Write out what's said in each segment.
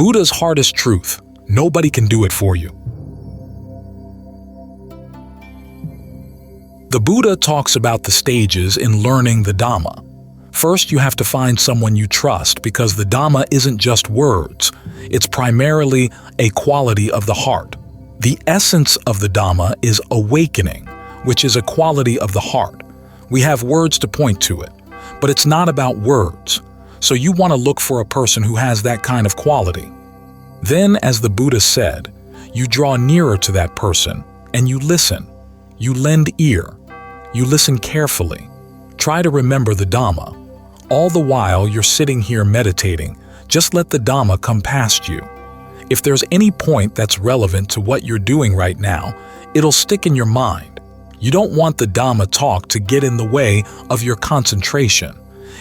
Buddha's hardest truth: nobody can do it for you. The Buddha talks about the stages in learning the Dhamma. First, you have to find someone you trust, because the Dhamma isn't just words. It's primarily a quality of the heart. The essence of the Dhamma is awakening, which is a quality of the heart. We have words to point to it, but it's not about words. So you want to look for a person who has that kind of quality. Then, as the Buddha said, you draw nearer to that person and you listen. You lend ear. You listen carefully. Try to remember the Dhamma. All the while you're sitting here meditating, just let the Dhamma come past you. If there's any point that's relevant to what you're doing right now, it'll stick in your mind. You don't want the Dhamma talk to get in the way of your concentration.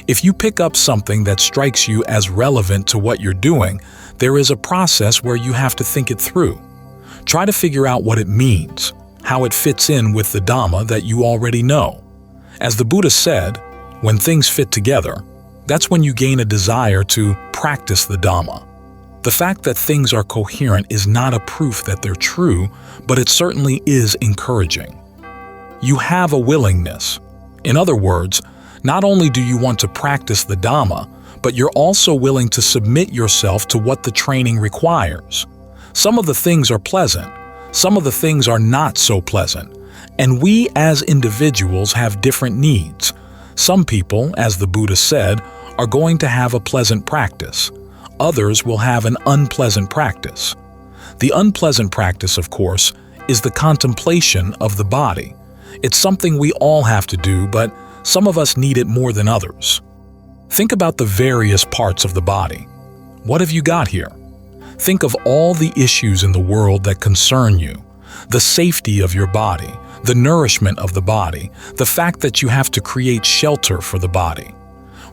If you pick up something that strikes you as relevant to what you're doing, there is a process where you have to think it through. Try to figure out what it means, how it fits in with the Dhamma that you already know. As the Buddha said, when things fit together, that's when you gain a desire to practice the Dhamma. The fact that things are coherent is not a proof that they're true, but it certainly is encouraging. You have a willingness. In other words, not only do you want to practice the Dhamma, but you're also willing to submit yourself to what the training requires. Some of the things are pleasant, some of the things are not so pleasant, and we as individuals have different needs. Some people, as the Buddha said, are going to have a pleasant practice. Others will have an unpleasant practice. The unpleasant practice, of course, is the contemplation of the body. It's something we all have to do, but some of us need it more than others. Think about the various parts of the body. What have you got here? Think of all the issues in the world that concern you. The safety of your body, the nourishment of the body, the fact that you have to create shelter for the body.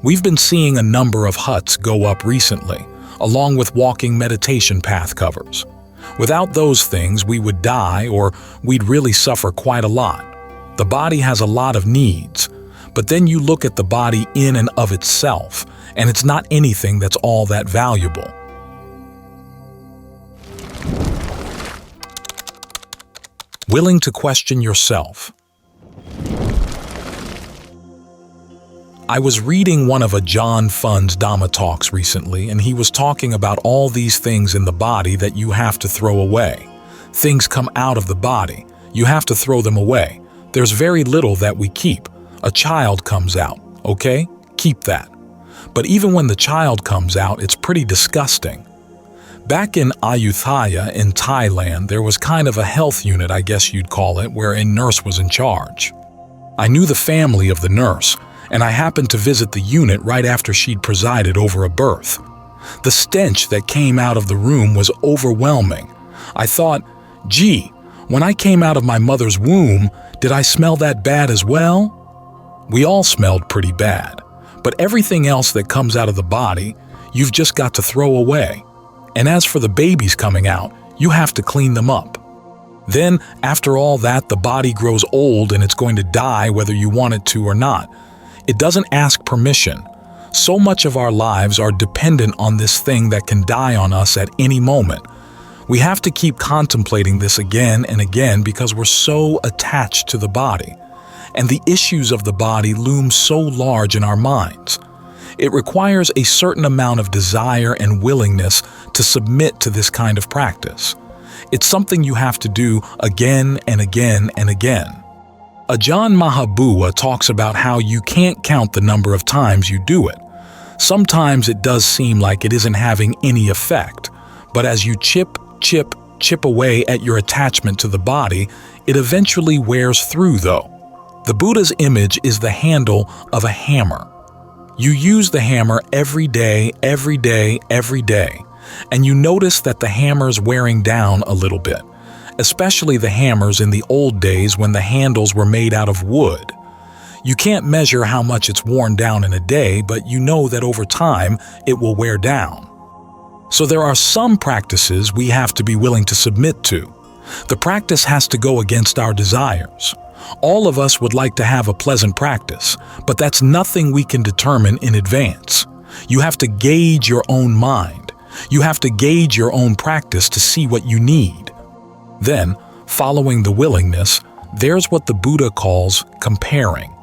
We've been seeing a number of huts go up recently, along with walking meditation path covers. Without those things, we would die, or we'd really suffer quite a lot. The body has a lot of needs, but then you look at the body in and of itself, and it's not anything that's all that valuable. Willing to question yourself. I was reading one of Ajahn Fun's Dhamma talks recently, and he was talking about all these things in the body that you have to throw away. Things come out of the body. You have to throw them away. There's very little that we keep. A child comes out, okay? Keep that. But even when the child comes out, it's pretty disgusting. Back in Ayutthaya in Thailand, there was kind of a health unit, I guess you'd call it, where a nurse was in charge. I knew the family of the nurse, and I happened to visit the unit right after she'd presided over a birth. The stench that came out of the room was overwhelming. I thought, gee, when I came out of my mother's womb, did I smell that bad as well? We all smelled pretty bad, but everything else that comes out of the body, you've just got to throw away. And as for the babies coming out, you have to clean them up. Then, after all that, the body grows old and it's going to die whether you want it to or not. It doesn't ask permission. So much of our lives are dependent on this thing that can die on us at any moment. We have to keep contemplating this again and again because we're so attached to the body. And the issues of the body loom so large in our minds. It requires a certain amount of desire and willingness to submit to this kind of practice. It's something you have to do again and again and again. Ajahn Mahabua talks about how you can't count the number of times you do it. Sometimes it does seem like it isn't having any effect, but as you chip away at your attachment to the body, it eventually wears through though. The Buddha's image is the handle of a hammer. You use the hammer every day, and you notice that the hammer's wearing down a little bit, especially the hammers in the old days when the handles were made out of wood. You can't measure how much it's worn down in a day, but you know that over time it will wear down. So there are some practices we have to be willing to submit to. The practice has to go against our desires. All of us would like to have a pleasant practice, but that's nothing we can determine in advance. You have to gauge your own mind. You have to gauge your own practice to see what you need. Then, following the willingness, there's what the Buddha calls comparing.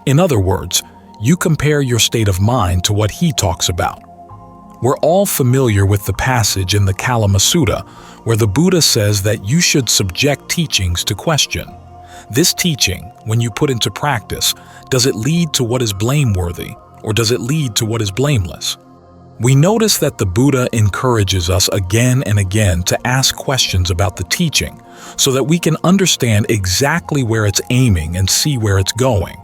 In other words, you compare your state of mind to what he talks about. We're all familiar with the passage in the Kalama Sutta where the Buddha says that you should subject teachings to question. This teaching, when you put into practice, does it lead to what is blameworthy, or does it lead to what is blameless? We notice that the Buddha encourages us again and again to ask questions about the teaching so that we can understand exactly where it's aiming and see where it's going.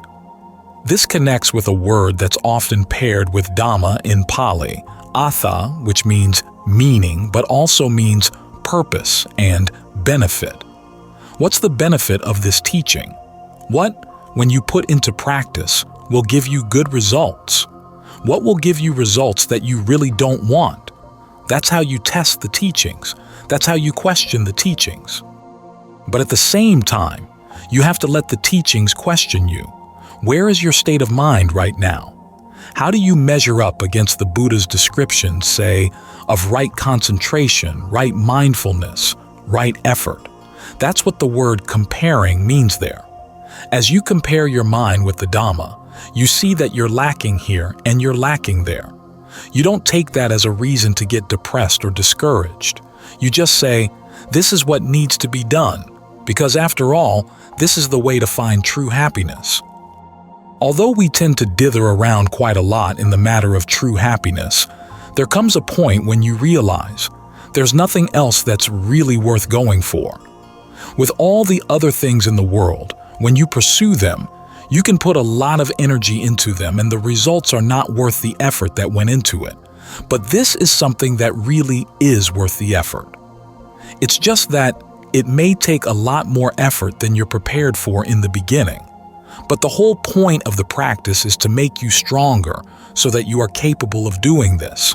This connects with a word that's often paired with Dhamma in Pali, Atha, which means meaning but also means purpose and benefit. What's the benefit of this teaching? What, when you put into practice, will give you good results? What will give you results that you really don't want? That's how you test the teachings. That's how you question the teachings. But at the same time, you have to let the teachings question you. Where is your state of mind right now? How do you measure up against the Buddha's description, say, of right concentration, right mindfulness, right effort? That's what the word comparing means there. As you compare your mind with the Dhamma, you see that you're lacking here and you're lacking there. You don't take that as a reason to get depressed or discouraged. You just say, this is what needs to be done, because after all, this is the way to find true happiness. Although we tend to dither around quite a lot in the matter of true happiness, there comes a point when you realize there's nothing else that's really worth going for. With all the other things in the world, when you pursue them, you can put a lot of energy into them and the results are not worth the effort that went into it. But this is something that really is worth the effort. It's just that it may take a lot more effort than you're prepared for in the beginning. But the whole point of the practice is to make you stronger so that you are capable of doing this.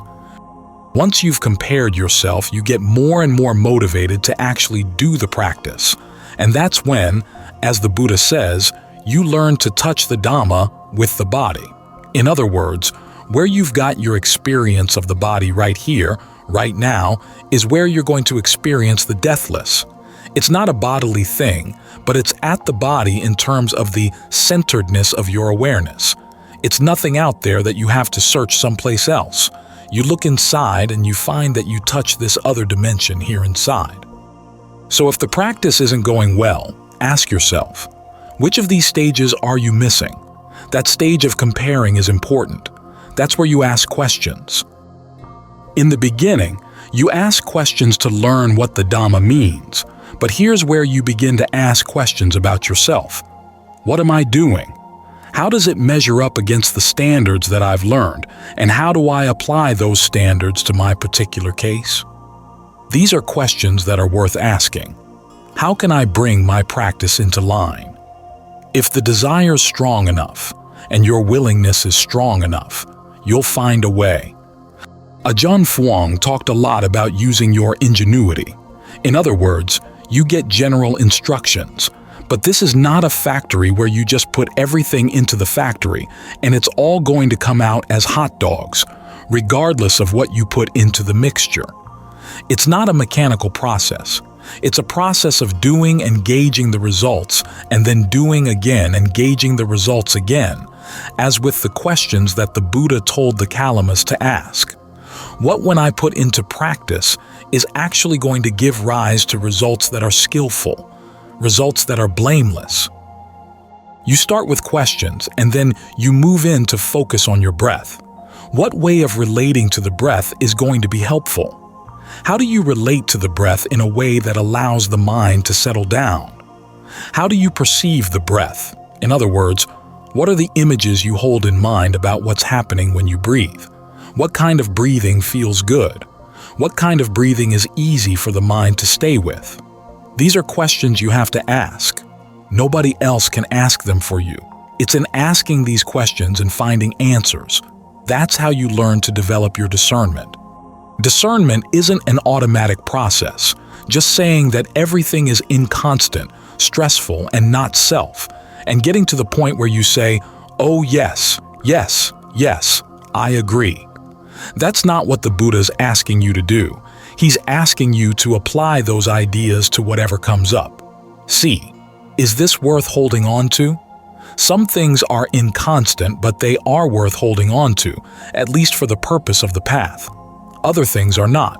Once you've compared yourself, you get more and more motivated to actually do the practice. And that's when, as the Buddha says, you learn to touch the Dhamma with the body. In other words, where you've got your experience of the body right here, right now, is where you're going to experience the deathless. It's not a bodily thing, but it's at the body in terms of the centeredness of your awareness. It's nothing out there that you have to search someplace else. You look inside and you find that you touch this other dimension here inside. So if the practice isn't going well, ask yourself, which of these stages are you missing? That stage of comparing is important. That's where you ask questions. In the beginning, you ask questions to learn what the Dhamma means. But here's where you begin to ask questions about yourself. What am I doing? How does it measure up against the standards that I've learned? And how do I apply those standards to my particular case? These are questions that are worth asking. How can I bring my practice into line? If the desire's strong enough, and your willingness is strong enough, you'll find a way. Ajahn Fuang talked a lot about using your ingenuity. In other words, you get general instructions, but this is not a factory where you just put everything into the factory and it's all going to come out as hot dogs, regardless of what you put into the mixture. It's not a mechanical process. It's a process of doing and gauging the results, and then doing again and gauging the results again, as with the questions that the Buddha told the Kalamas to ask. What, when I put into practice, is actually going to give rise to results that are skillful, results that are blameless? You start with questions, and then you move in to focus on your breath. What way of relating to the breath is going to be helpful? How do you relate to the breath in a way that allows the mind to settle down? How do you perceive the breath? In other words, what are the images you hold in mind about what's happening when you breathe? What kind of breathing feels good? What kind of breathing is easy for the mind to stay with? These are questions you have to ask. Nobody else can ask them for you. It's in asking these questions and finding answers. That's how you learn to develop your discernment. Discernment isn't an automatic process, just saying that everything is inconstant, stressful, and not self, and getting to the point where you say, oh yes, yes, yes, I agree. That's not what the Buddha's asking you to do. He's asking you to apply those ideas to whatever comes up. See, is this worth holding on to? Some things are inconstant, but they are worth holding on to, at least for the purpose of the path. Other things are not.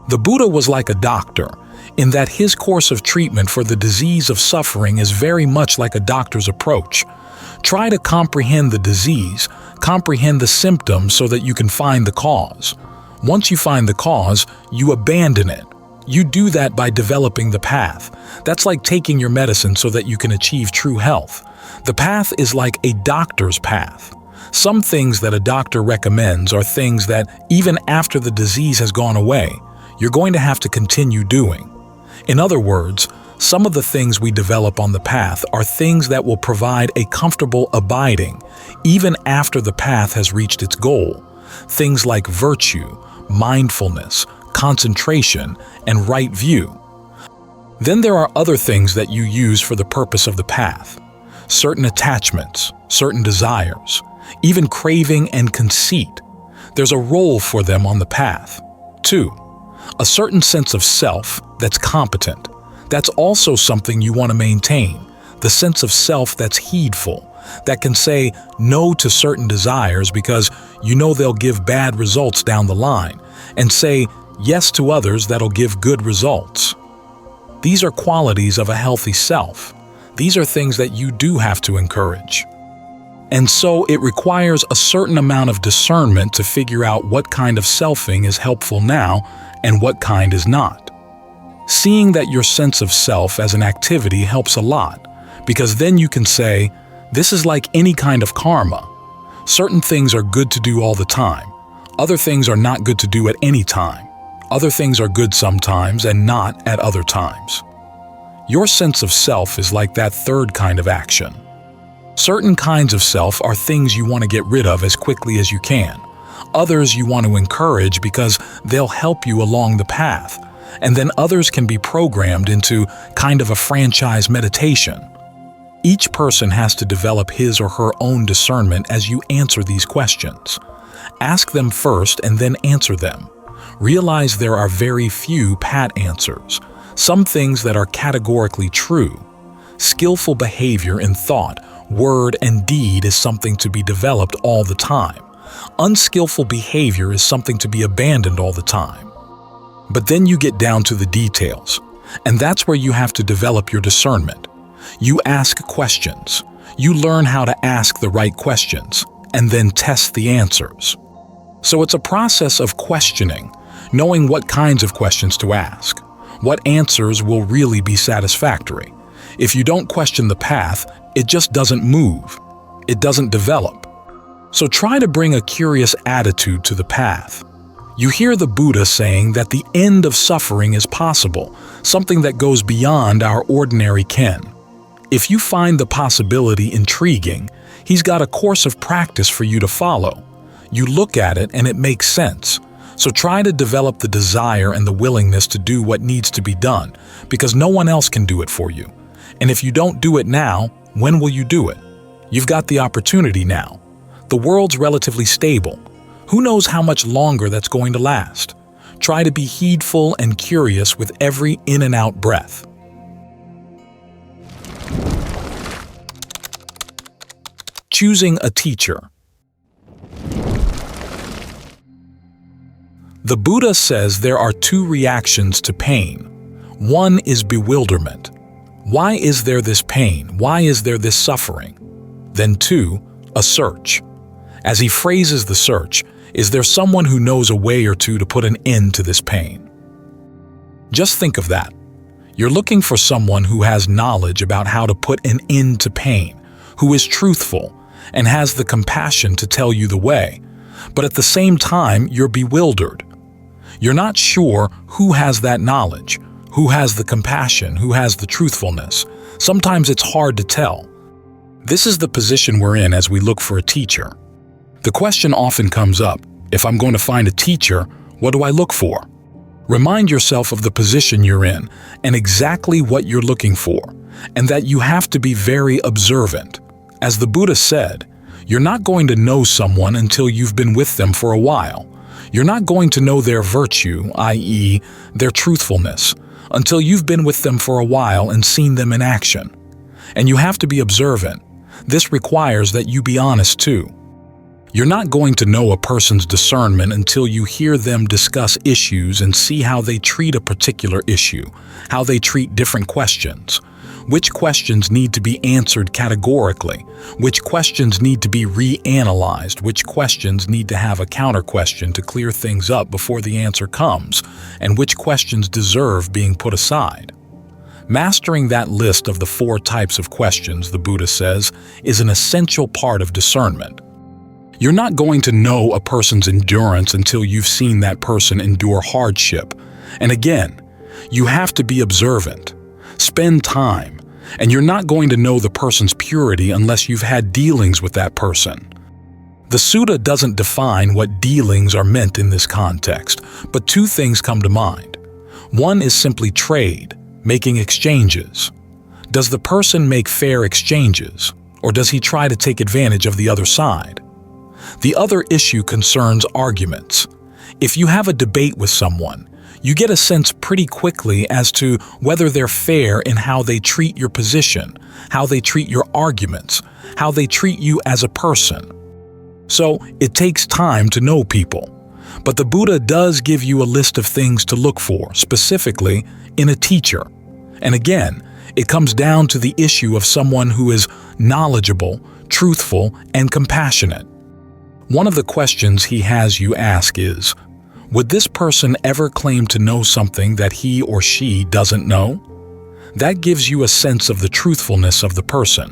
The Buddha was like a doctor, in that his course of treatment for the disease of suffering is very much like a doctor's approach. Try to comprehend the disease, comprehend the symptoms so that you can find the cause. Once you find the cause, you abandon it. You do that by developing the path. That's like taking your medicine so that you can achieve true health. The path is like a doctor's path. Some things that a doctor recommends are things that, even after the disease has gone away, you're going to have to continue doing. In other words, some of the things we develop on the path are things that will provide a comfortable abiding, even after the path has reached its goal. Things like virtue, mindfulness, concentration, and right view. Then there are other things that you use for the purpose of the path. Certain attachments, certain desires, even craving and conceit. There's a role for them on the path. 2. A certain sense of self that's competent. That's also something you want to maintain. The sense of self that's heedful, that can say no to certain desires because you know they'll give bad results down the line, and say yes to others that'll give good results. These are qualities of a healthy self. These are things that you do have to encourage. And so it requires a certain amount of discernment to figure out what kind of selfing is helpful now and what kind is not. Seeing that your sense of self as an activity helps a lot, because then you can say, this is like any kind of karma. Certain things are good to do all the time. Other things are not good to do at any time. Other things are good sometimes and not at other times. Your sense of self is like that third kind of action. Certain kinds of self are things you want to get rid of as quickly as you can. Others you want to encourage because they'll help you along the path. And then others can be programmed into kind of a franchise meditation. Each person has to develop his or her own discernment as you answer these questions. Ask them first and then answer them. Realize there are very few pat answers. Some things that are categorically true. Skillful behavior in thought, word, and deed is something to be developed all the time. Unskillful behavior is something to be abandoned all the time. But then you get down to the details, and that's where you have to develop your discernment. You ask questions. You learn how to ask the right questions, and then test the answers. So it's a process of questioning, knowing what kinds of questions to ask. What answers will really be satisfactory? If you don't question the path, it just doesn't move. It doesn't develop. So try to bring a curious attitude to the path. You hear the Buddha saying that the end of suffering is possible, something that goes beyond our ordinary ken. If you find the possibility intriguing, he's got a course of practice for you to follow. You look at it and it makes sense. So try to develop the desire and the willingness to do what needs to be done, because no one else can do it for you. And if you don't do it now, when will you do it? You've got the opportunity now. The world's relatively stable. Who knows how much longer that's going to last? Try to be heedful and curious with every in and out breath. Choosing a teacher. The Buddha says there are two reactions to pain. One is bewilderment. Why is there this pain? Why is there this suffering? Then 2, a search. As he phrases the search, is there someone who knows a way or two to put an end to this pain? Just think of that. You're looking for someone who has knowledge about how to put an end to pain, who is truthful, and has the compassion to tell you the way. But at the same time, you're bewildered. You're not sure who has that knowledge, who has the compassion, who has the truthfulness. Sometimes it's hard to tell. This is the position we're in as we look for a teacher. The question often comes up, if I'm going to find a teacher, what do I look for? Remind yourself of the position you're in and exactly what you're looking for, and that you have to be very observant. As the Buddha said, You're not going to know someone until you've been with them for a while. You're not going to know their virtue, i.e., their truthfulness, until you've been with them for a while and seen them in action. And you have to be observant. This requires that you be honest too. You're not going to know a person's discernment until you hear them discuss issues and see how they treat a particular issue, how they treat different questions. Which questions need to be answered categorically, which questions need to be reanalyzed, which questions need to have a counter-question to clear things up before the answer comes, and which questions deserve being put aside. Mastering that list of the 4 types of questions, the Buddha says, is an essential part of discernment. You're not going to know a person's endurance until you've seen that person endure hardship. And again, you have to be observant. Spend time. And you're not going to know the person's purity unless you've had dealings with that person. The sutta doesn't define what dealings are meant in this context, but 2 things come to mind. One is simply trade, making exchanges. Does the person make fair exchanges, or does he try to take advantage of the other side? The other issue concerns arguments. If you have a debate with someone, you get a sense pretty quickly as to whether they're fair in how they treat your position, how they treat your arguments, how they treat you as a person. So it takes time to know people. But the Buddha does give you a list of things to look for, specifically in a teacher. And again, it comes down to the issue of someone who is knowledgeable, truthful, and compassionate. One of the questions he has you ask is, would this person ever claim to know something that he or she doesn't know? That gives you a sense of the truthfulness of the person.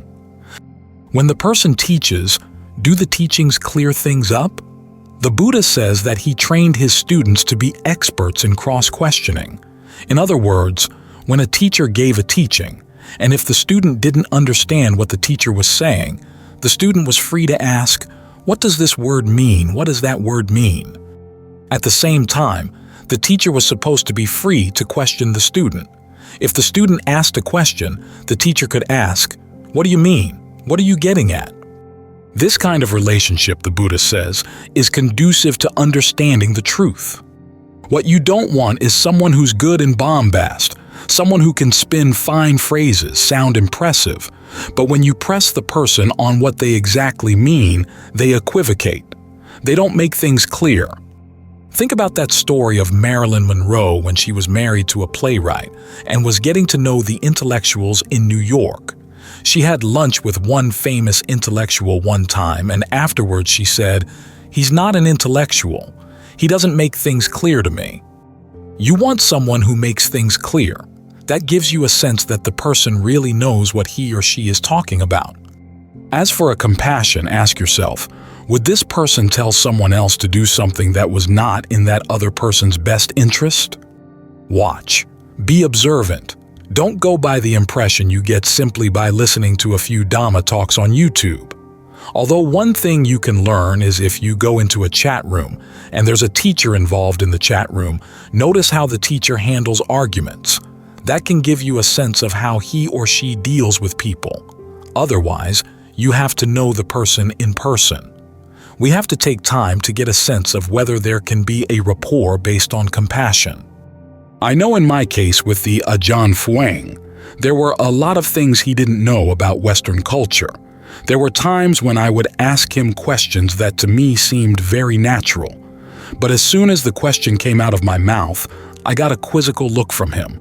When the person teaches, do the teachings clear things up? The Buddha says that he trained his students to be experts in cross-questioning. In other words, when a teacher gave a teaching, and if the student didn't understand what the teacher was saying, the student was free to ask, what does this word mean? What does that word mean? At the same time, the teacher was supposed to be free to question the student. If the student asked a question, the teacher could ask, what do you mean? What are you getting at? This kind of relationship, the Buddha says, is conducive to understanding the truth. What you don't want is someone who's good in bombast, someone who can spin fine phrases, sound impressive, but when you press the person on what they exactly mean, they equivocate. They don't make things clear. Think about that story of Marilyn Monroe when she was married to a playwright and was getting to know the intellectuals in New York. She had lunch with one famous intellectual one time, and afterwards she said, "He's not an intellectual. He doesn't make things clear to me." You want someone who makes things clear. That gives you a sense that the person really knows what he or she is talking about. As for a compassion, ask yourself, would this person tell someone else to do something that was not in that other person's best interest? Watch. Be observant. Don't go by the impression you get simply by listening to a few Dhamma talks on YouTube. Although one thing you can learn is if you go into a chat room and there's a teacher involved in the chat room, notice how the teacher handles arguments. That can give you a sense of how he or she deals with people. Otherwise, you have to know the person in person. We have to take time to get a sense of whether there can be a rapport based on compassion. I know in my case with the Ajahn Fuang, there were a lot of things he didn't know about Western culture. There were times when I would ask him questions that to me seemed very natural. But as soon as the question came out of my mouth, I got a quizzical look from him.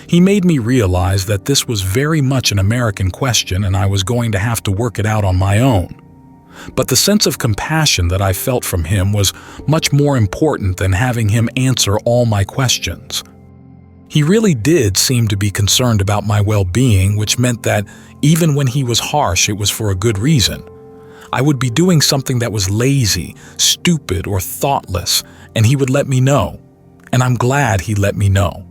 He made me realize that this was very much an American question and I was going to have to work it out on my own. But the sense of compassion that I felt from him was much more important than having him answer all my questions. He really did seem to be concerned about my well-being, which meant that even when he was harsh, it was for a good reason. I would be doing something that was lazy, stupid, or thoughtless, and he would let me know. And I'm glad he let me know.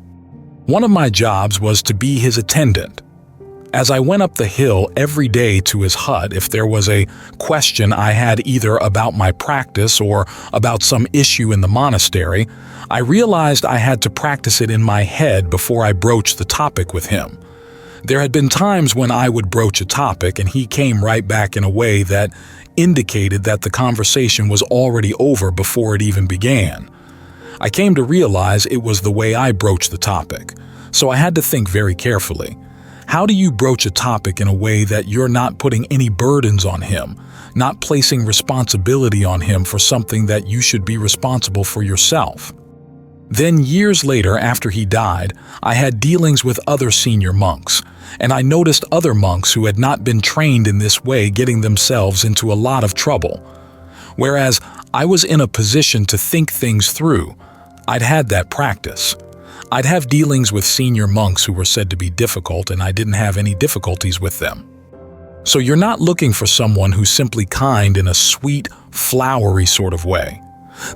One of my jobs was to be his attendant. As I went up the hill every day to his hut, if there was a question I had either about my practice or about some issue in the monastery, I realized I had to practice it in my head before I broached the topic with him. There had been times when I would broach a topic and he came right back in a way that indicated that the conversation was already over before it even began. I came to realize it was the way I broached the topic, so I had to think very carefully. How do you broach a topic in a way that you're not putting any burdens on him, not placing responsibility on him for something that you should be responsible for yourself? Then years later, after he died, I had dealings with other senior monks, and I noticed other monks who had not been trained in this way getting themselves into a lot of trouble. Whereas I was in a position to think things through, I'd had that practice. I'd have dealings with senior monks who were said to be difficult, and I didn't have any difficulties with them. So you're not looking for someone who's simply kind in a sweet, flowery sort of way.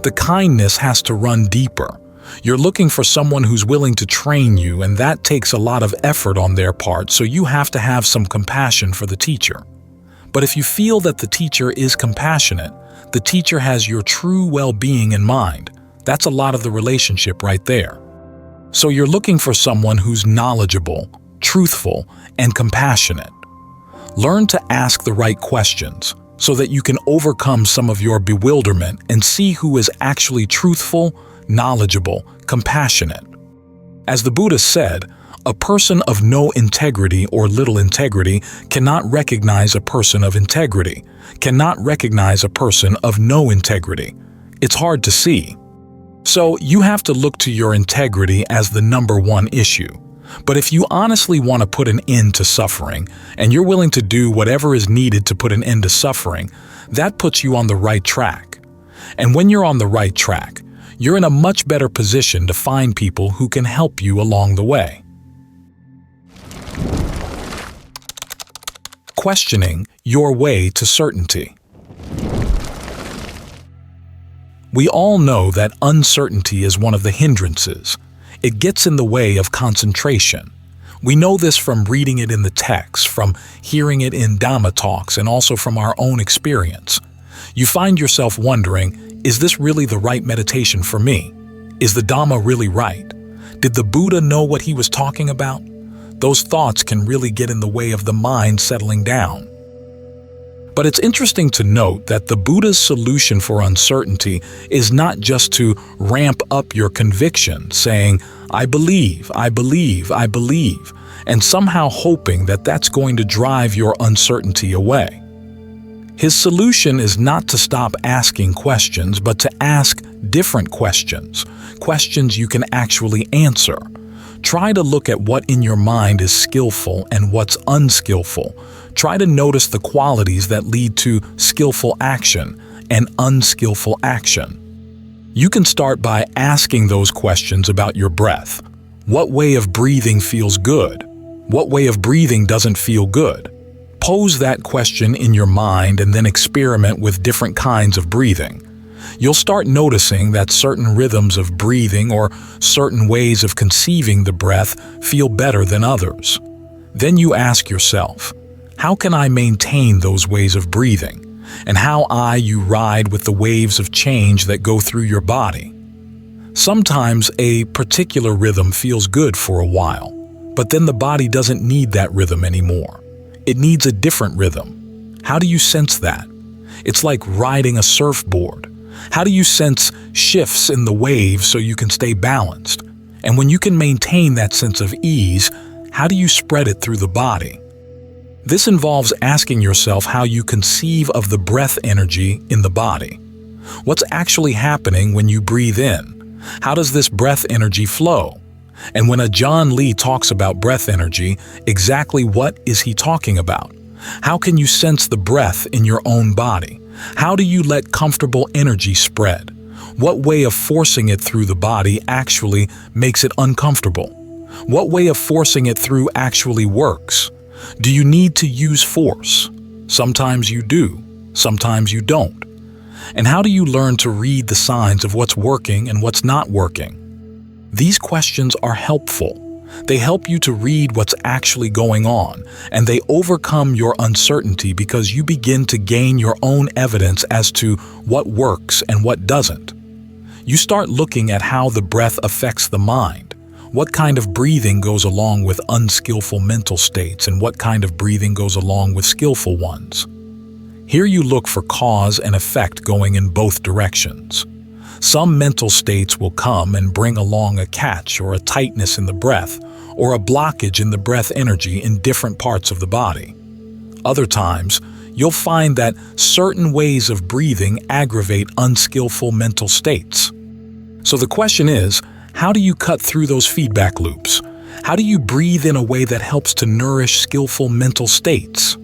The kindness has to run deeper. You're looking for someone who's willing to train you, and that takes a lot of effort on their part, so you have to have some compassion for the teacher. But if you feel that the teacher is compassionate, the teacher has your true well-being in mind. That's a lot of the relationship right there. So you're looking for someone who's knowledgeable, truthful, and compassionate. Learn to ask the right questions so that you can overcome some of your bewilderment and see who is actually truthful, knowledgeable, compassionate. As the Buddha said, a person of no integrity or little integrity cannot recognize a person of integrity, cannot recognize a person of no integrity. It's hard to see. So you have to look to your integrity as the number one issue. But if you honestly want to put an end to suffering, and you're willing to do whatever is needed to put an end to suffering, that puts you on the right track. And when you're on the right track, you're in a much better position to find people who can help you along the way. Questioning your way to certainty. We all know that uncertainty is one of the hindrances. It gets in the way of concentration. We know this from reading it in the text, from hearing it in Dhamma talks, and also from our own experience. You find yourself wondering, is this really the right meditation for me? Is the Dhamma really right? Did the Buddha know what he was talking about? Those thoughts can really get in the way of the mind settling down. But it's interesting to note that the Buddha's solution for uncertainty is not just to ramp up your conviction, saying, I believe, I believe, I believe, and somehow hoping that that's going to drive your uncertainty away. His solution is not to stop asking questions, but to ask different questions, questions you can actually answer. Try to look at what in your mind is skillful and what's unskillful. Try to notice the qualities that lead to skillful action and unskillful action. You can start by asking those questions about your breath. What way of breathing feels good? What way of breathing doesn't feel good? Pose that question in your mind and then experiment with different kinds of breathing. You'll start noticing that certain rhythms of breathing or certain ways of conceiving the breath feel better than others. Then you ask yourself, how can I maintain those ways of breathing? And how you ride with the waves of change that go through your body. Sometimes a particular rhythm feels good for a while, but then the body doesn't need that rhythm anymore. It needs a different rhythm. How do you sense that? It's like riding a surfboard. How do you sense shifts in the waves so you can stay balanced? And when you can maintain that sense of ease, how do you spread it through the body? This involves asking yourself how you conceive of the breath energy in the body. What's actually happening when you breathe in? How does this breath energy flow? And when Ajahn Lee talks about breath energy, exactly what is he talking about? How can you sense the breath in your own body? How do you let comfortable energy spread? What way of forcing it through the body actually makes it uncomfortable? What way of forcing it through actually works? Do you need to use force? Sometimes you do, sometimes you don't. And how do you learn to read the signs of what's working and what's not working? These questions are helpful. They help you to read what's actually going on, and they overcome your uncertainty because you begin to gain your own evidence as to what works and what doesn't. You start looking at how the breath affects the mind. What kind of breathing goes along with unskillful mental states and what kind of breathing goes along with skillful ones? Here you look for cause and effect going in both directions. Some mental states will come and bring along a catch or a tightness in the breath or a blockage in the breath energy in different parts of the body. Other times, you'll find that certain ways of breathing aggravate unskillful mental states. So the question is, how do you cut through those feedback loops? How do you breathe in a way that helps to nourish skillful mental states?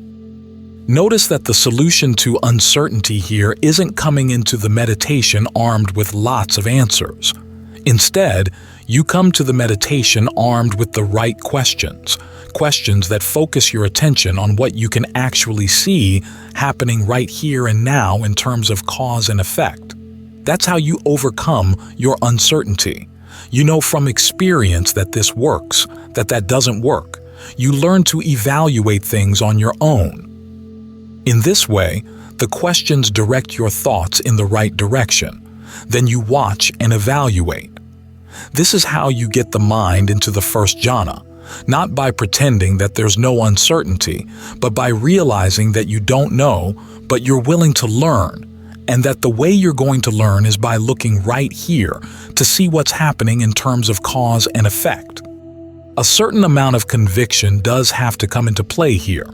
Notice that the solution to uncertainty here isn't coming into the meditation armed with lots of answers. Instead, you come to the meditation armed with the right questions that focus your attention on what you can actually see happening right here and now in terms of cause and effect. That's how you overcome your uncertainty. You know from experience that this works, that doesn't work. You learn to evaluate things on your own. In this way, the questions direct your thoughts in the right direction. Then you watch and evaluate. This is how you get the mind into the first jhana, not by pretending that there's no uncertainty, but by realizing that you don't know, but you're willing to learn, and that the way you're going to learn is by looking right here to see what's happening in terms of cause and effect. A certain amount of conviction does have to come into play here.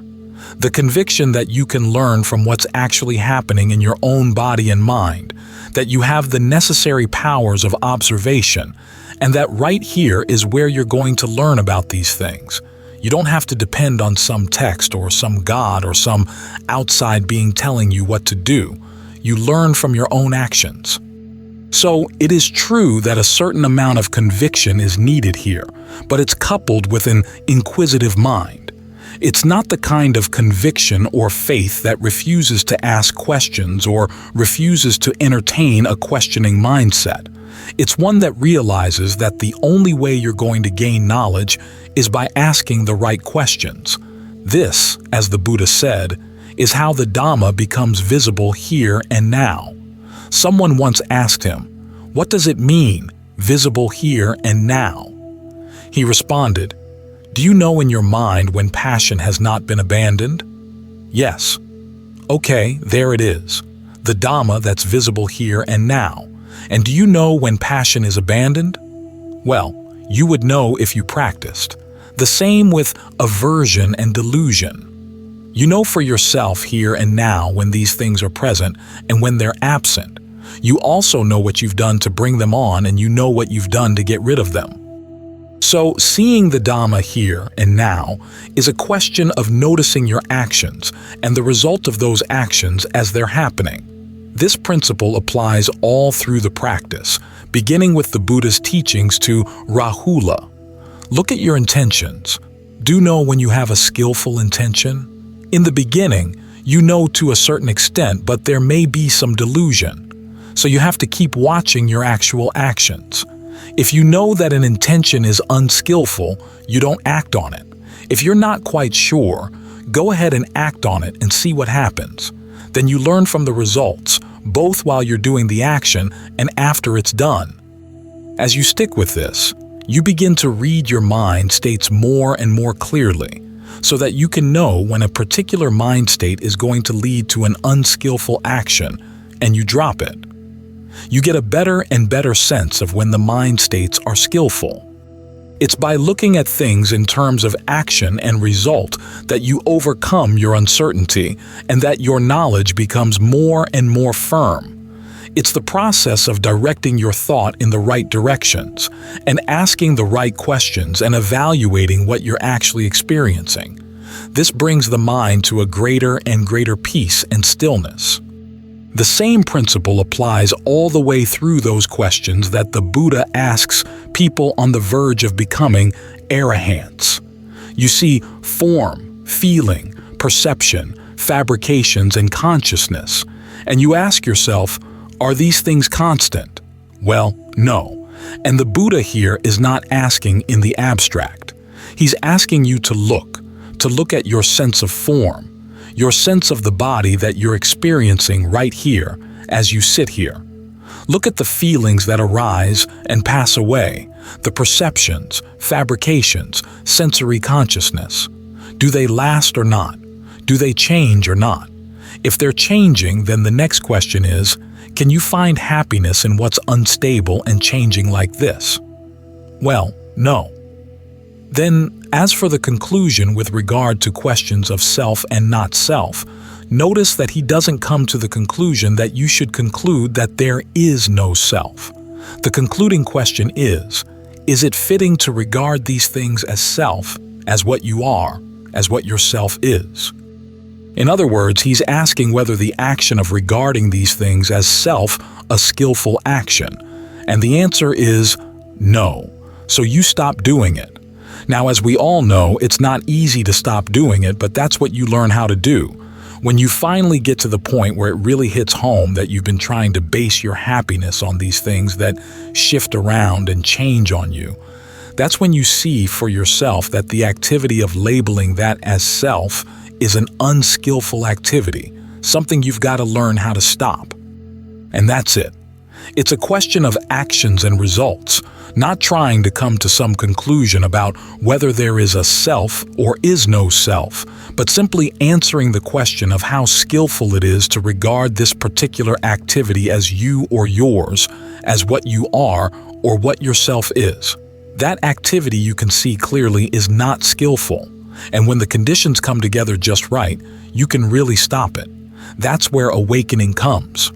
The conviction that you can learn from what's actually happening in your own body and mind, that you have the necessary powers of observation, and that right here is where you're going to learn about these things. You don't have to depend on some text or some God or some outside being telling you what to do. You learn from your own actions. So it is true that a certain amount of conviction is needed here, but it's coupled with an inquisitive mind. It's not the kind of conviction or faith that refuses to ask questions or refuses to entertain a questioning mindset. It's one that realizes that the only way you're going to gain knowledge is by asking the right questions. This, as the Buddha said, is how the Dhamma becomes visible here and now. Someone once asked him, "What does it mean, visible here and now?" He responded, "Do you know in your mind when passion has not been abandoned?" Yes. Okay, there it is. The Dhamma that's visible here and now. And do you know when passion is abandoned? Well, you would know if you practiced. The same with aversion and delusion. You know for yourself here and now when these things are present and when they're absent. You also know what you've done to bring them on, and you know what you've done to get rid of them. So seeing the Dhamma here and now is a question of noticing your actions and the result of those actions as they're happening. This principle applies all through the practice, beginning with the Buddha's teachings to Rahula. Look at your intentions. Do you know when you have a skillful intention? In the beginning, you know to a certain extent, but there may be some delusion. So you have to keep watching your actual actions. If you know that an intention is unskillful, you don't act on it. If you're not quite sure, go ahead and act on it and see what happens. Then you learn from the results, both while you're doing the action and after it's done. As you stick with this, you begin to read your mind states more and more clearly, so that you can know when a particular mind state is going to lead to an unskillful action, and you drop it. You get a better and better sense of when the mind states are skillful. It's by looking at things in terms of action and result that you overcome your uncertainty and that your knowledge becomes more and more firm. It's the process of directing your thought in the right directions and asking the right questions and evaluating what you're actually experiencing. This brings the mind to a greater and greater peace and stillness. The same principle applies all the way through those questions that the Buddha asks people on the verge of becoming arahants. You see, form, feeling, perception, fabrications, and consciousness, and you ask yourself, are these things constant? Well, no. And the Buddha here is not asking in the abstract. He's asking you to look at your sense of form, your sense of the body that you're experiencing right here as you sit here. Look at the feelings that arise and pass away, the perceptions, fabrications, sensory consciousness. Do they last or not? Do they change or not? If they're changing, then the next question is, can you find happiness in what's unstable and changing like this? Well, no. Then, as for the conclusion with regard to questions of self and not self, notice that he doesn't come to the conclusion that you should conclude that there is no self. The concluding question is it fitting to regard these things as self, as what you are, as what your self is? In other words, he's asking whether the action of regarding these things as self a skillful action, and the answer is no. So you stop doing it. Now, as we all know, it's not easy to stop doing it, but that's what you learn how to do. When you finally get to the point where it really hits home that you've been trying to base your happiness on these things that shift around and change on you, that's when you see for yourself that the activity of labeling that as self is an unskillful activity, something you've got to learn how to stop. And that's it. It's a question of actions and results, not trying to come to some conclusion about whether there is a self or is no self, but simply answering the question of how skillful it is to regard this particular activity as you or yours, as what you are or what your self is. That activity, you can see clearly, is not skillful, and when the conditions come together just right, you can really stop it. That's where awakening comes.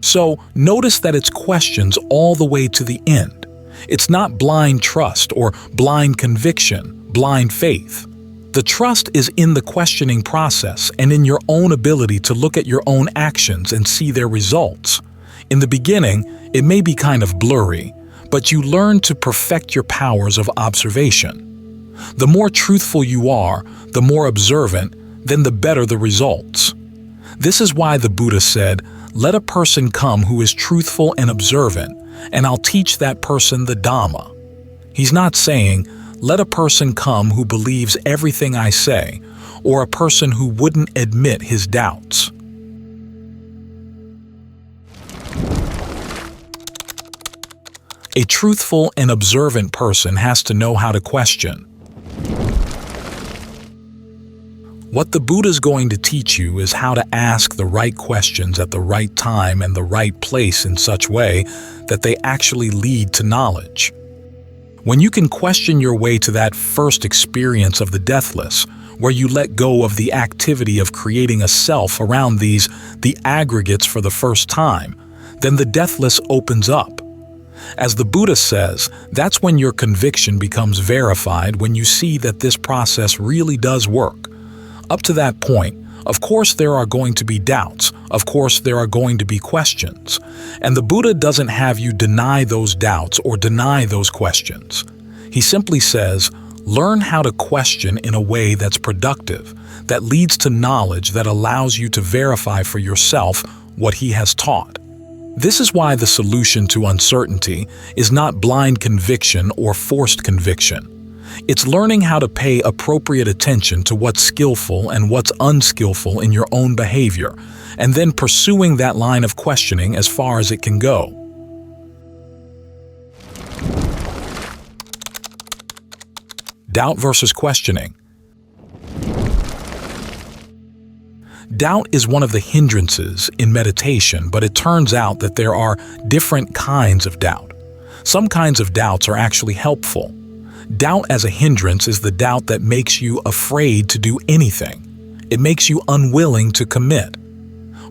So notice that it's questions all the way to the end. It's not blind trust or blind conviction, blind faith. The trust is in the questioning process and in your own ability to look at your own actions and see their results. In the beginning, it may be kind of blurry, but you learn to perfect your powers of observation. The more truthful you are, the more observant, then the better the results. This is why the Buddha said, "Let a person come who is truthful and observant, and I'll teach that person the Dhamma." He's not saying, "Let a person come who believes everything I say," or a person who wouldn't admit his doubts. A truthful and observant person has to know how to question. What the Buddha's going to teach you is how to ask the right questions at the right time and the right place in such way that they actually lead to knowledge. When you can question your way to that first experience of the deathless, where you let go of the activity of creating a self around the aggregates for the first time, then the deathless opens up. As the Buddha says, that's when your conviction becomes verified, when you see that this process really does work. Up to that point, of course there are going to be doubts, of course there are going to be questions, and the Buddha doesn't have you deny those doubts or deny those questions. He simply says, learn how to question in a way that's productive, that leads to knowledge that allows you to verify for yourself what he has taught. This is why the solution to uncertainty is not blind conviction or forced conviction. It's learning how to pay appropriate attention to what's skillful and what's unskillful in your own behavior, and then pursuing that line of questioning as far as it can go. Doubt versus questioning. Doubt is one of the hindrances in meditation, but it turns out that there are different kinds of doubt. Some kinds of doubts are actually helpful. Doubt as a hindrance is the doubt that makes you afraid to do anything. It makes you unwilling to commit.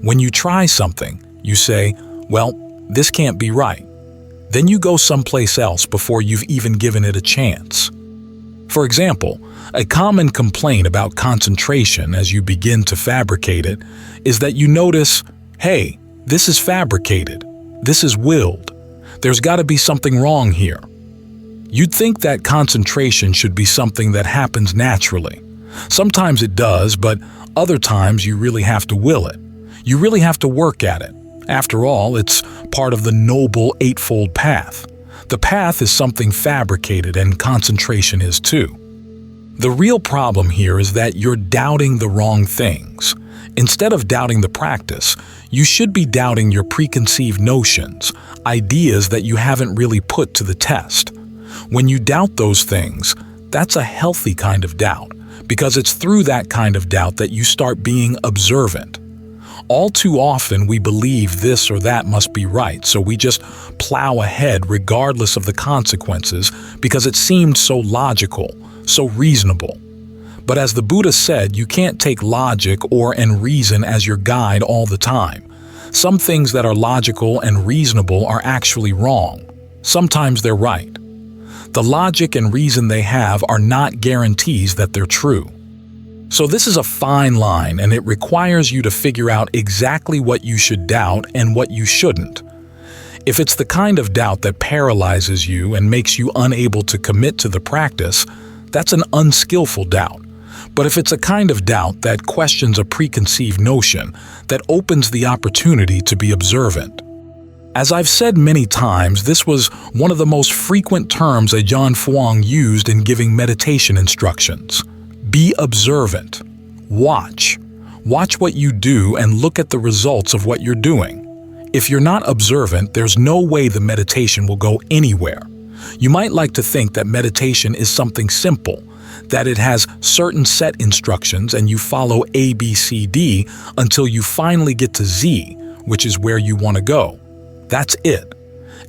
When you try something, you say, well, this can't be right. Then you go someplace else before you've even given it a chance. For example, a common complaint about concentration as you begin to fabricate it is that you notice, hey, this is fabricated. This is willed. There's got to be something wrong here. You'd think that concentration should be something that happens naturally. Sometimes it does, but other times you really have to will it. You really have to work at it. After all, it's part of the noble eightfold path. The path is something fabricated, and concentration is too. The real problem here is that you're doubting the wrong things. Instead of doubting the practice, you should be doubting your preconceived notions, ideas that you haven't really put to the test. When you doubt those things, that's a healthy kind of doubt, because it's through that kind of doubt that you start being observant. All too often we believe this or that must be right, so we just plow ahead regardless of the consequences because it seemed so logical, so reasonable. But as the Buddha said, you can't take logic and reason as your guide all the time. Some things that are logical and reasonable are actually wrong. Sometimes they're right. The logic and reason they have are not guarantees that they're true. So this is a fine line, and it requires you to figure out exactly what you should doubt and what you shouldn't. If it's the kind of doubt that paralyzes you and makes you unable to commit to the practice, that's an unskillful doubt. But if it's a kind of doubt that questions a preconceived notion, that opens the opportunity to be observant. As I've said many times, this was one of the most frequent terms Ajahn Fuang used in giving meditation instructions. Be observant. Watch. Watch what you do and look at the results of what you're doing. If you're not observant, there's no way the meditation will go anywhere. You might like to think that meditation is something simple, that it has certain set instructions and you follow A, B, C, D until you finally get to Z, which is where you want to go. That's it.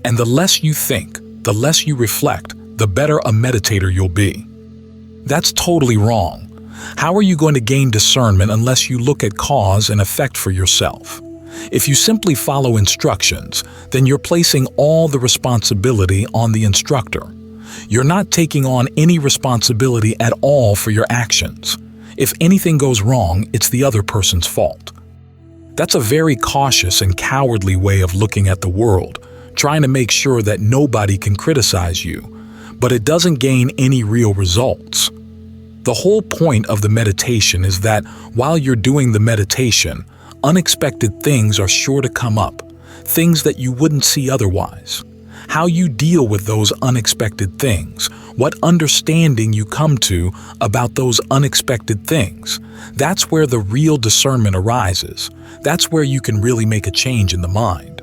And the less you think, the less you reflect, the better a meditator you'll be. That's totally wrong. How are you going to gain discernment unless you look at cause and effect for yourself? If you simply follow instructions, then you're placing all the responsibility on the instructor. You're not taking on any responsibility at all for your actions. If anything goes wrong, it's the other person's fault. That's a very cautious and cowardly way of looking at the world, trying to make sure that nobody can criticize you, but it doesn't gain any real results. The whole point of the meditation is that while you're doing the meditation, unexpected things are sure to come up, things that you wouldn't see otherwise. How you deal with those unexpected things, what understanding you come to about those unexpected things, that's where the real discernment arises. That's where you can really make a change in the mind.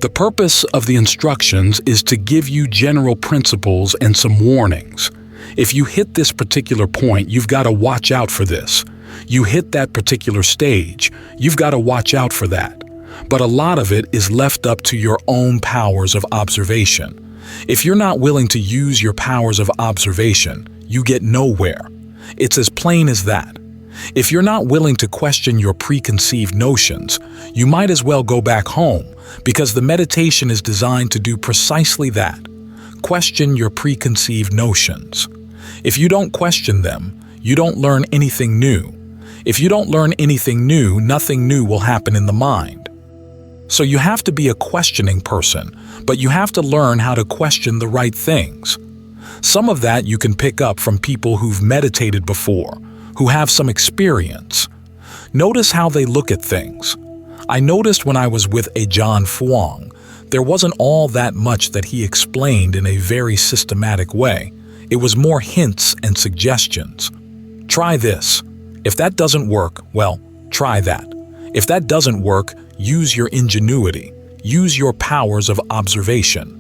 The purpose of the instructions is to give you general principles and some warnings. If you hit this particular point, you've got to watch out for this. You hit that particular stage, you've got to watch out for that. But a lot of it is left up to your own powers of observation. If you're not willing to use your powers of observation, you get nowhere. It's as plain as that. If you're not willing to question your preconceived notions, you might as well go back home, because the meditation is designed to do precisely that. Question your preconceived notions. If you don't question them, you don't learn anything new. If you don't learn anything new, nothing new will happen in the mind. So you have to be a questioning person, but you have to learn how to question the right things. Some of that you can pick up from people who've meditated before, who have some experience. Notice how they look at things. I noticed when I was with Ajahn Fuang, there wasn't all that much that he explained in a very systematic way. It was more hints and suggestions. Try this. If that doesn't work, well, try that. If that doesn't work, use your ingenuity. Use your powers of observation.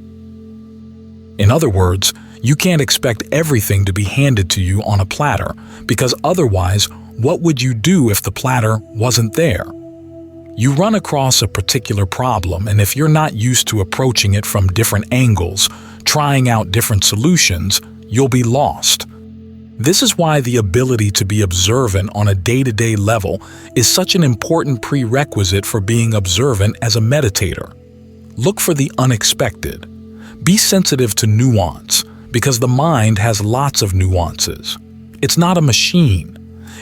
In other words, you can't expect everything to be handed to you on a platter, because otherwise, what would you do if the platter wasn't there? You run across a particular problem, and if you're not used to approaching it from different angles, trying out different solutions, you'll be lost. This is why the ability to be observant on a day-to-day level is such an important prerequisite for being observant as a meditator. Look for the unexpected. Be sensitive to nuance, because the mind has lots of nuances. It's not a machine.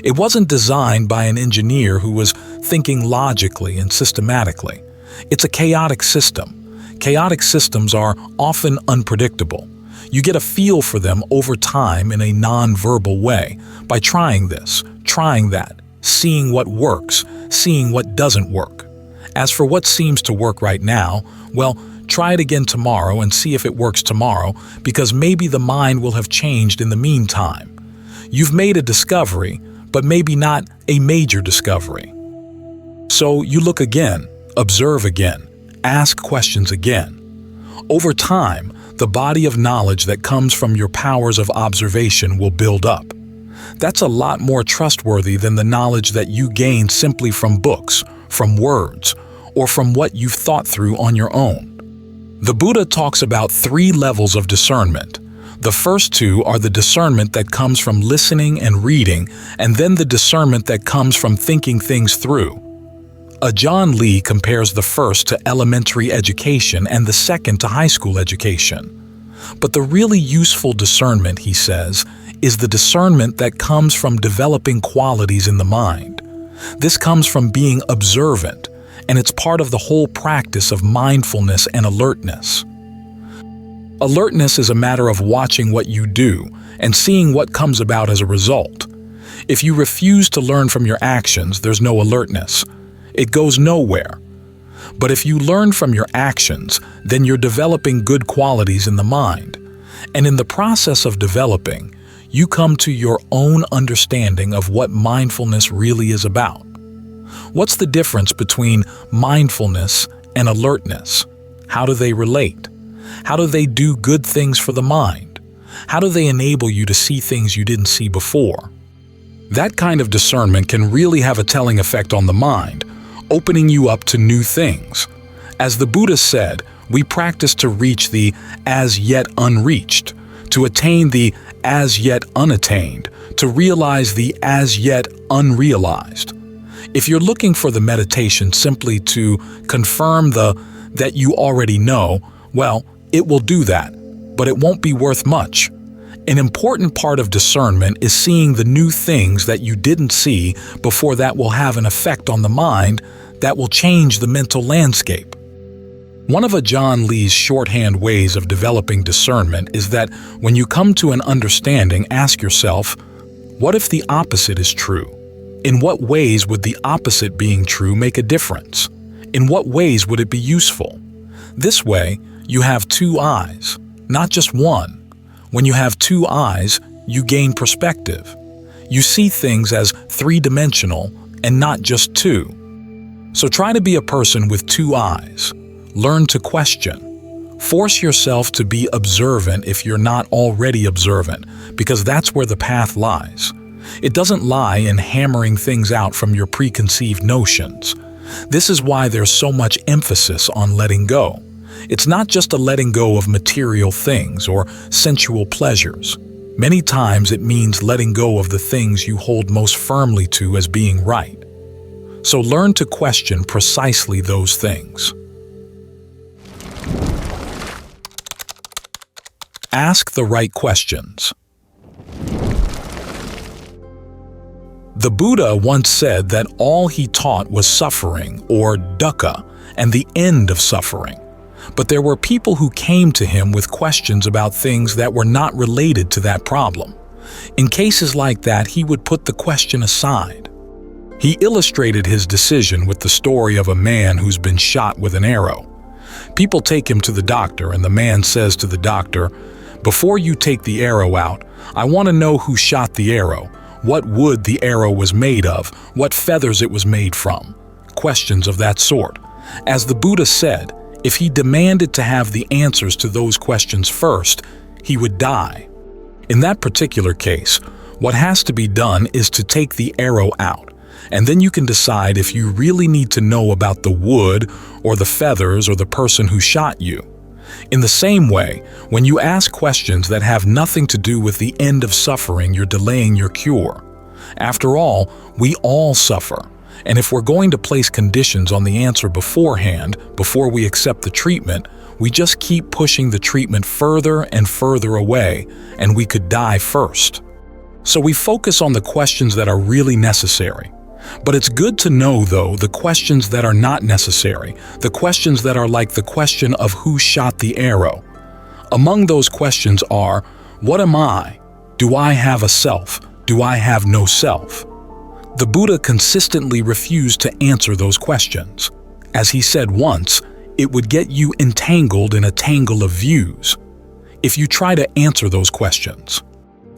It wasn't designed by an engineer who was thinking logically and systematically. It's a chaotic system. Chaotic systems are often unpredictable. You get a feel for them over time in a non-verbal way, by trying this, trying that, seeing what works, seeing what doesn't work. As for what seems to work right now, well, try it again tomorrow and see if it works tomorrow, because maybe the mind will have changed in the meantime. You've made a discovery, but maybe not a major discovery. So you look again, observe again, ask questions again. Over time, the body of knowledge that comes from your powers of observation will build up. That's a lot more trustworthy than the knowledge that you gain simply from books, from words, or from what you've thought through on your own. The Buddha talks about 3 levels of discernment. The first 2 are the discernment that comes from listening and reading, and then the discernment that comes from thinking things through. John Lee compares the first to elementary education and the second to high school education. But the really useful discernment, he says, is the discernment that comes from developing qualities in the mind. This comes from being observant, and it's part of the whole practice of mindfulness and alertness. Alertness is a matter of watching what you do and seeing what comes about as a result. If you refuse to learn from your actions, there's no alertness. It goes nowhere. But if you learn from your actions, then you're developing good qualities in the mind. And in the process of developing, you come to your own understanding of what mindfulness really is about. What's the difference between mindfulness and alertness? How do they relate? How do they do good things for the mind? How do they enable you to see things you didn't see before? That kind of discernment can really have a telling effect on the mind, opening you up to new things. As the Buddha said, we practice to reach the as yet unreached, to attain the as yet unattained, to realize the as yet unrealized. If you're looking for the meditation simply to confirm that you already know, well, it will do that, but it won't be worth much. An important part of discernment is seeing the new things that you didn't see before that will have an effect on the mind that will change the mental landscape. One of John Lee's shorthand ways of developing discernment is that when you come to an understanding, ask yourself, what if the opposite is true? In what ways would the opposite being true make a difference? In what ways would it be useful? This way, you have 2 eyes, not just one. When you have 2 eyes, you gain perspective. You see things as 3-dimensional and not just 2. So try to be a person with 2 eyes. Learn to question. Force yourself to be observant if you're not already observant, because that's where the path lies. It doesn't lie in hammering things out from your preconceived notions. This is why there's so much emphasis on letting go. It's not just a letting go of material things or sensual pleasures. Many times it means letting go of the things you hold most firmly to as being right. So learn to question precisely those things. Ask the right questions. The Buddha once said that all he taught was suffering, or dukkha, and the end of suffering. But there were people who came to him with questions about things that were not related to that problem. In cases like that, he would put the question aside. He illustrated his decision with the story of a man who's been shot with an arrow. People take him to the doctor, and the man says to the doctor, "Before you take the arrow out, I want to know who shot the arrow, what wood the arrow was made of, what feathers it was made from." Questions of that sort. As the Buddha said, if he demanded to have the answers to those questions first, he would die. In that particular case, what has to be done is to take the arrow out, and then you can decide if you really need to know about the wood or the feathers or the person who shot you. In the same way, when you ask questions that have nothing to do with the end of suffering, you're delaying your cure. After all, we all suffer, and if we're going to place conditions on the answer beforehand, before we accept the treatment, we just keep pushing the treatment further and further away, and we could die first. So we focus on the questions that are really necessary. But it's good to know, though, the questions that are not necessary, the questions that are like the question of who shot the arrow. Among those questions are, what am I? Do I have a self? Do I have no self? The Buddha consistently refused to answer those questions. As he said once, it would get you entangled in a tangle of views if you try to answer those questions.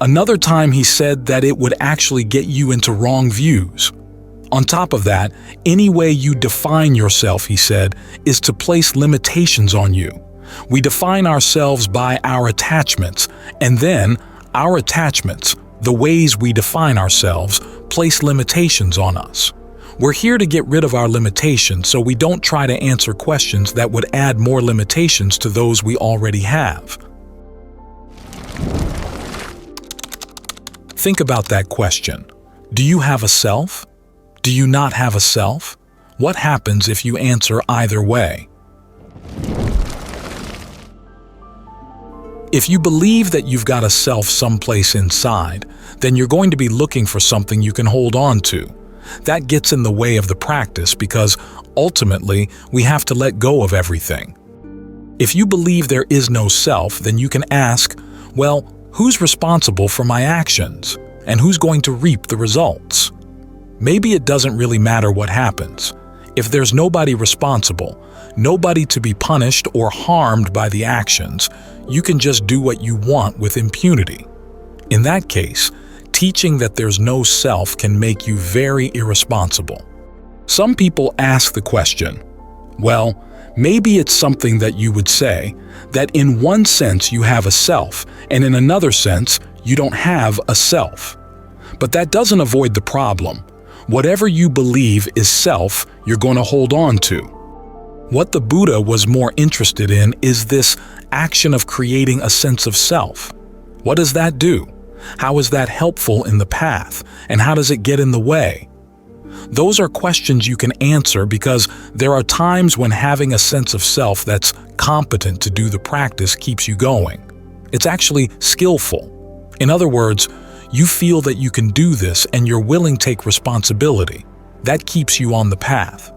Another time he said that it would actually get you into wrong views. On top of that, any way you define yourself, he said, is to place limitations on you. We define ourselves by our attachments, and then our attachments, the ways we define ourselves, place limitations on us. We're here to get rid of our limitations so we don't try to answer questions that would add more limitations to those we already have. Think about that question. Do you have a self? Do you not have a self? What happens if you answer either way? If you believe that you've got a self someplace inside, then you're going to be looking for something you can hold on to. That gets in the way of the practice because ultimately we have to let go of everything. If you believe there is no self, then you can ask, well, who's responsible for my actions? And who's going to reap the results? Maybe it doesn't really matter what happens. If there's nobody responsible, nobody to be punished or harmed by the actions, you can just do what you want with impunity. In that case, teaching that there's no self can make you very irresponsible. Some people ask the question, well, maybe it's something that you would say, that in one sense you have a self, and in another sense you don't have a self. But that doesn't avoid the problem. Whatever you believe is self, you're going to hold on to. What the Buddha was more interested in is this action of creating a sense of self. What does that do? How is that helpful in the path? And how does it get in the way? Those are questions you can answer because there are times when having a sense of self that's competent to do the practice keeps you going. It's actually skillful. In other words, you feel that you can do this and you're willing to take responsibility. That keeps you on the path.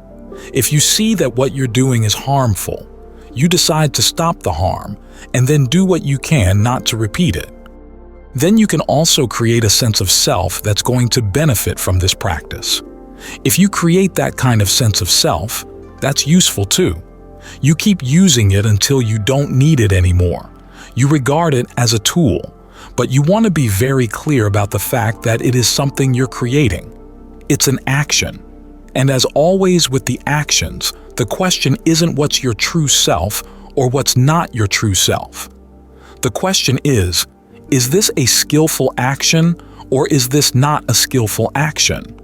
If you see that what you're doing is harmful, you decide to stop the harm and then do what you can not to repeat it. Then you can also create a sense of self that's going to benefit from this practice. If you create that kind of sense of self, that's useful too. You keep using it until you don't need it anymore. You regard it as a tool, but you want to be very clear about the fact that it is something you're creating. It's an action. And as always with the actions, the question isn't what's your true self or what's not your true self. The question is this a skillful action or is this not a skillful action?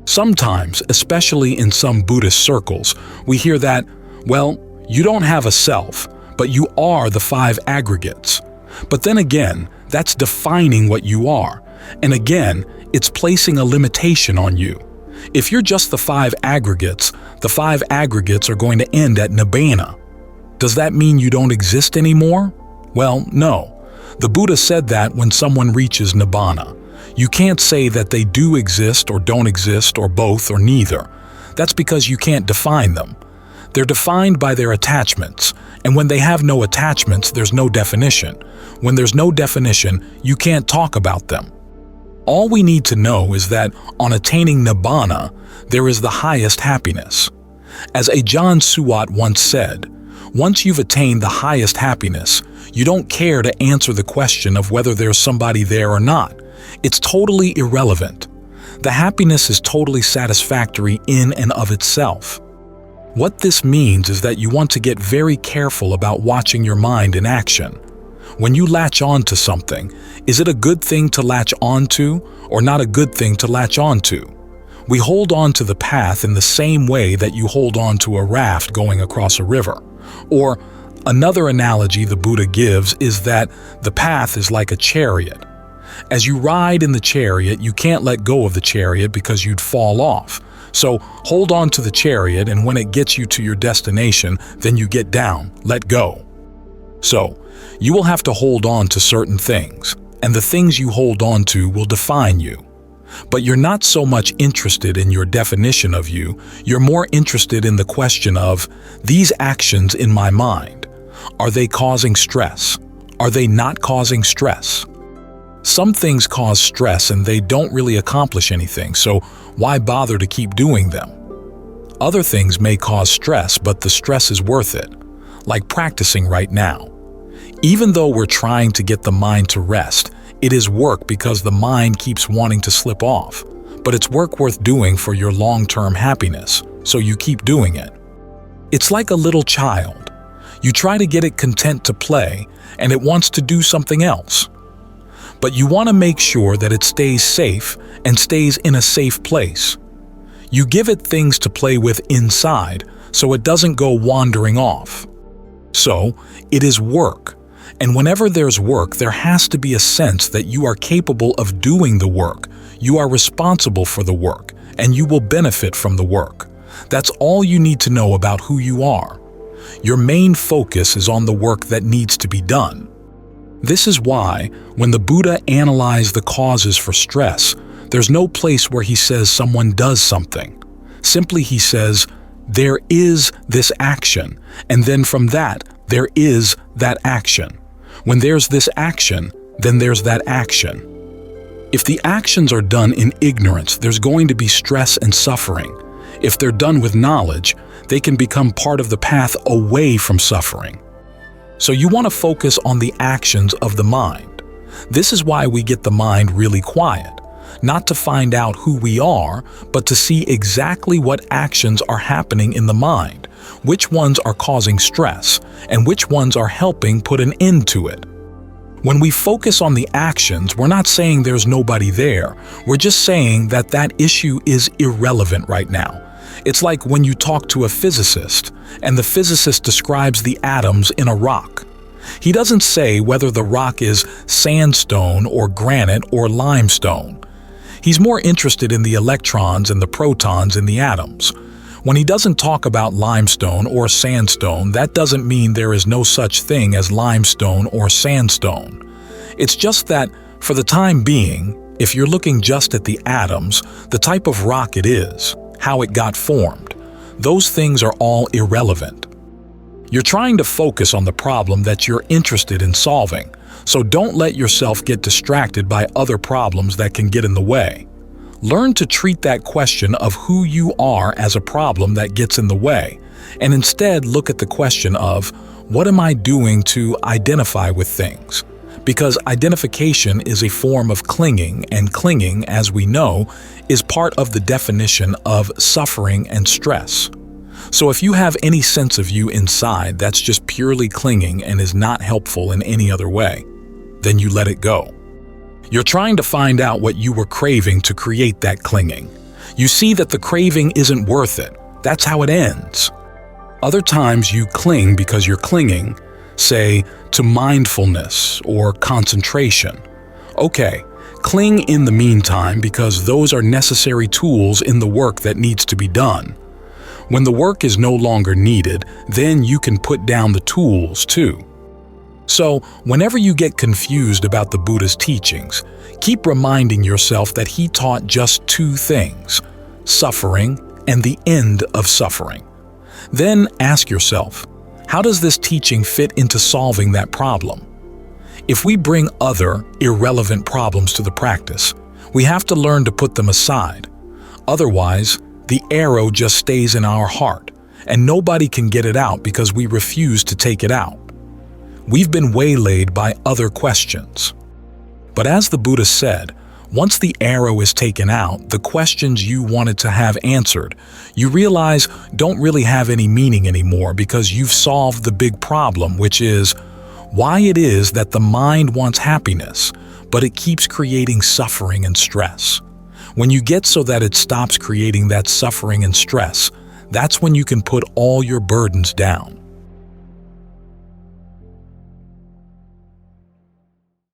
Sometimes, especially in some Buddhist circles, we hear that, well, you don't have a self, but you are the 5 aggregates. But then again, that's defining what you are. And again, it's placing a limitation on you. If you're just the 5 aggregates, the 5 aggregates are going to end at nibbana. Does that mean you don't exist anymore? Well, no. The Buddha said that when someone reaches nibbana. You can't say that they do exist or don't exist or both or neither. That's because you can't define them. They're defined by their attachments, and when they have no attachments, there's no definition. When there's no definition, you can't talk about them. All we need to know is that on attaining nibbana, there is the highest happiness. As Ajahn Suwat once said, once you've attained the highest happiness, you don't care to answer the question of whether there's somebody there or not. It's totally irrelevant. The happiness is totally satisfactory in and of itself. What this means is that you want to get very careful about watching your mind in action. When you latch on to something, is it a good thing to latch onto or not a good thing to latch onto? We hold on to the path in the same way that you hold on to a raft going across a river. Or another analogy the Buddha gives is that the path is like a chariot. As you ride in the chariot, you can't let go of the chariot because you'd fall off. So hold on to the chariot, and when it gets you to your destination, then you get down, let go. So you will have to hold on to certain things, and the things you hold on to will define you. But you're not so much interested in your definition of you, you're more interested in the question of, these actions in my mind, are they causing stress? Are they not causing stress? Some things cause stress and they don't really accomplish anything, so why bother to keep doing them? Other things may cause stress, but the stress is worth it, like practicing right now. Even though we're trying to get the mind to rest, It is work because the mind keeps wanting to slip off, but it's work worth doing for your long-term happiness, so you keep doing it. It's like a little child. You try to get it content to play, and it wants to do something else. But you want to make sure that it stays safe and stays in a safe place. You give it things to play with inside, so it doesn't go wandering off. So, it is work. And whenever there's work, there has to be a sense that you are capable of doing the work, you are responsible for the work, and you will benefit from the work. That's all you need to know about who you are. Your main focus is on the work that needs to be done. This is why, when the Buddha analyzed the causes for stress, there's no place where he says someone does something. Simply he says, there is this action, and then from that, there is that action. When there's this action, then there's that action. If the actions are done in ignorance, there's going to be stress and suffering. If they're done with knowledge, they can become part of the path away from suffering. So you want to focus on the actions of the mind. This is why we get the mind really quiet. Not to find out who we are, but to see exactly what actions are happening in the mind, which ones are causing stress, and which ones are helping put an end to it. When we focus on the actions, we're not saying there's nobody there. We're just saying that that issue is irrelevant right now. It's like when you talk to a physicist, and the physicist describes the atoms in a rock. He doesn't say whether the rock is sandstone or granite or limestone. He's more interested in the electrons and the protons in the atoms. When he doesn't talk about limestone or sandstone, that doesn't mean there is no such thing as limestone or sandstone. It's just that, for the time being, if you're looking just at the atoms, the type of rock it is, how it got formed, those things are all irrelevant. You're trying to focus on the problem that you're interested in solving, so don't let yourself get distracted by other problems that can get in the way. Learn to treat that question of who you are as a problem that gets in the way, and instead look at the question of, what am I doing to identify with things? Because identification is a form of clinging, and clinging, as we know, is part of the definition of suffering and stress. So if you have any sense of you inside that's just purely clinging and is not helpful in any other way, then you let it go. You're trying to find out what you were craving to create that clinging. You see that the craving isn't worth it. That's how it ends. Other times you cling because you're clinging, say, to mindfulness or concentration. Okay, cling in the meantime because those are necessary tools in the work that needs to be done. When the work is no longer needed, then you can put down the tools too. So, whenever you get confused about the Buddha's teachings, keep reminding yourself that he taught just two things: suffering and the end of suffering. Then ask yourself, how does this teaching fit into solving that problem? If we bring other, irrelevant problems to the practice, we have to learn to put them aside. Otherwise, the arrow just stays in our heart, and nobody can get it out because we refuse to take it out. We've been waylaid by other questions. But as the Buddha said, once the arrow is taken out, the questions you wanted to have answered, you realize don't really have any meaning anymore because you've solved the big problem, which is why it is that the mind wants happiness, but it keeps creating suffering and stress. When you get so that it stops creating that suffering and stress, that's when you can put all your burdens down.